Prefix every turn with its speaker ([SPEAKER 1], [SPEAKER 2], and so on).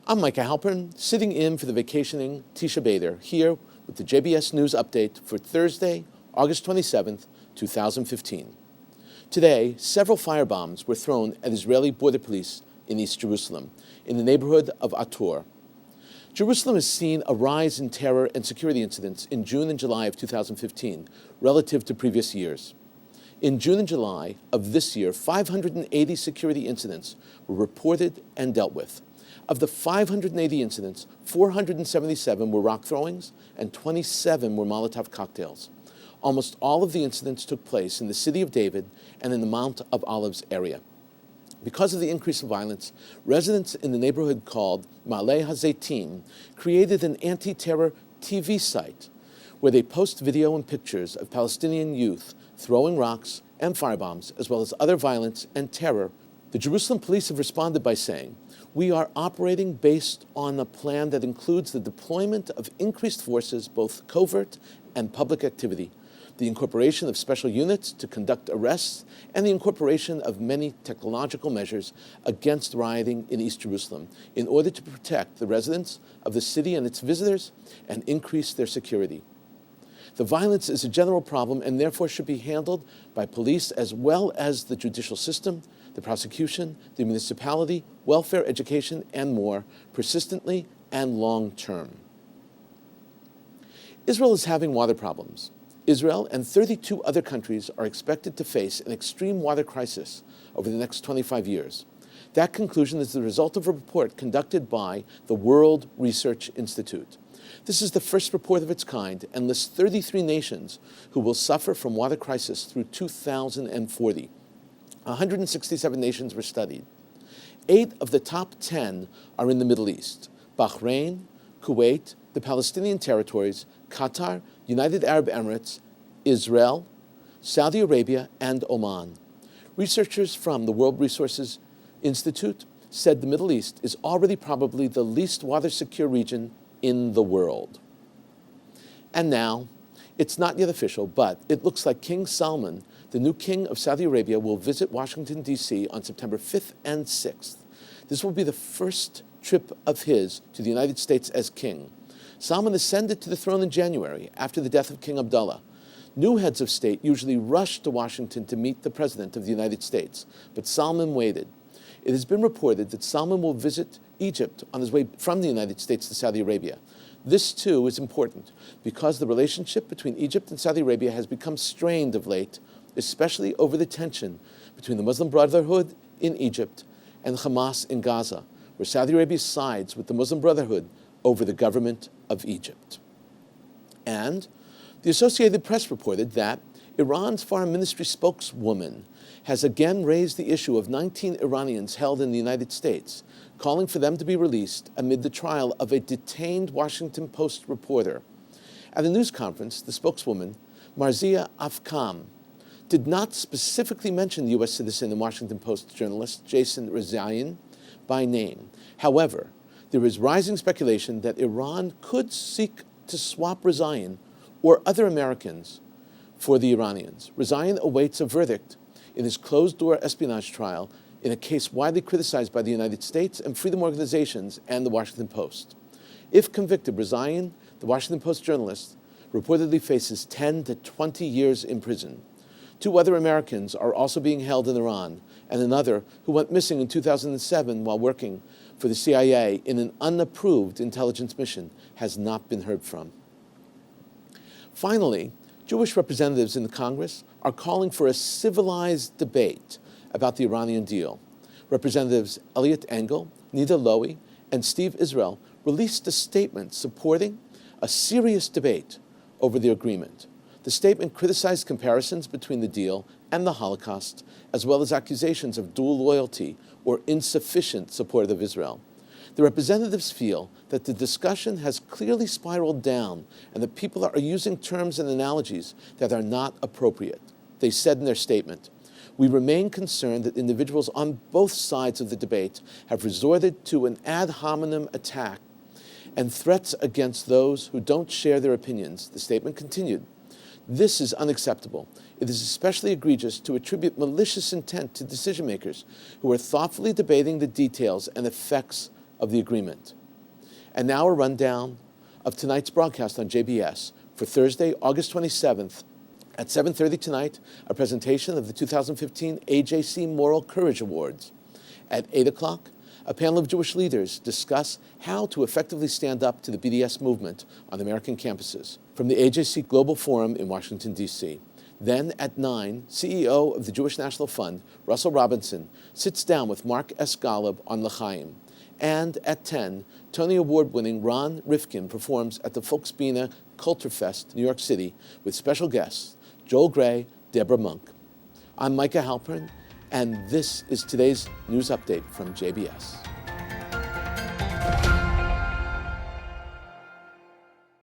[SPEAKER 1] I'm Micah Halpern, sitting in for the vacationing Tisha Bader, here with the JBS News Update for Thursday, August 27th, 2015. Today, several firebombs were thrown at Israeli border police in East Jerusalem, in the neighborhood of Ator. Jerusalem has seen a rise in terror and security incidents in June and July of 2015 relative to previous years. In June and July of this year, 580 security incidents were reported and dealt with. Of the 580 incidents, 477 were rock throwings and 27 were Molotov cocktails. Almost all of the incidents took place in the city of David and in the Mount of Olives area. Because of the increase of violence, residents in the neighborhood called Ma'aleh HaZeitim created an anti-terror TV site where they post video and pictures of Palestinian youth throwing rocks and firebombs, as well as other violence and terror. The Jerusalem police have responded by saying, "We are operating based on a plan that includes the deployment of increased forces, both covert and public activity, the incorporation of special units to conduct arrests, and the incorporation of many technological measures against rioting in East Jerusalem in order to protect the residents of the city and its visitors and increase their security. The violence is a general problem and therefore should be handled by police as well as the judicial system, the prosecution, the municipality, welfare, education, and more, persistently and long-term." Israel is having water problems. Israel and 32 other countries are expected to face an extreme water crisis over the next 25 years. That conclusion is the result of a report conducted by the World Research Institute. This is the first report of its kind and lists 33 nations who will suffer from water crisis through 2040. 167 nations were studied. 8 of the top 10 are in the Middle East: Bahrain, Kuwait, the Palestinian territories, Qatar, United Arab Emirates, Israel, Saudi Arabia, and Oman. Researchers from the World Resources Institute said the Middle East is already probably the least water-secure region in the world. And now, it's not yet official, but it looks like King Salman, the new king of Saudi Arabia, will visit Washington, D.C. on September 5th and 6th. This will be the first trip of his to the United States as king. Salman ascended to the throne in January after the death of King Abdullah. New heads of state usually rush to Washington to meet the President of the United States, but Salman waited. It has been reported that Salman will visit Egypt on his way from the United States to Saudi Arabia. This, too, is important because the relationship between Egypt and Saudi Arabia has become strained of late, especially over the tension between the Muslim Brotherhood in Egypt and Hamas in Gaza, where Saudi Arabia sides with the Muslim Brotherhood over the government of Egypt. And the Associated Press reported that Iran's foreign ministry spokeswoman has again raised the issue of 19 Iranians held in the United States, calling for them to be released amid the trial of a detained Washington Post reporter. At a news conference, the spokeswoman, Marzia Afkam, did not specifically mention the U.S. citizen and Washington Post journalist Jason Rezaian by name. However, there is rising speculation that Iran could seek to swap Rezaian or other Americans for the Iranians. Rezaian awaits a verdict in his closed-door espionage trial in a case widely criticized by the United States and freedom organizations and the Washington Post. If convicted, Rezaian, the Washington Post journalist, reportedly faces 10 to 20 years in prison. 2 other Americans are also being held in Iran, and another, who went missing in 2007 while working for the CIA in an unapproved intelligence mission, has not been heard from. Finally, Jewish representatives in the Congress are calling for a civilized debate about the Iranian deal. Representatives Elliot Engel, Nida Lowy, and Steve Israel released a statement supporting a serious debate over the agreement. The statement criticized comparisons between the deal and the Holocaust, as well as accusations of dual loyalty or insufficient support of Israel. The representatives feel that the discussion has clearly spiraled down and that people are using terms and analogies that are not appropriate. They said in their statement, "We remain concerned that individuals on both sides of the debate have resorted to an ad hominem attack and threats against those who don't share their opinions." The statement continued, "This is unacceptable. It is especially egregious to attribute malicious intent to decision makers who are thoughtfully debating the details and effects of the agreement. And now a rundown of tonight's broadcast on JBS for Thursday, August 27th. At 7:30 tonight, a presentation of the 2015 AJC Moral Courage Awards. At 8 o'clock, a panel of Jewish leaders discuss how to effectively stand up to the BDS movement on American campuses from the AJC Global Forum in Washington, D.C. Then at 9, CEO of the Jewish National Fund, Russell Robinson, sits down with Mark S. Golub on L'chaim. And at 10, Tony Award-winning Ron Rifkin performs at the Folksbiene Kulturfest, New York City, with special guests Joel Gray, Deborah Monk. I'm Micah Halpern, and this is today's news update from JBS.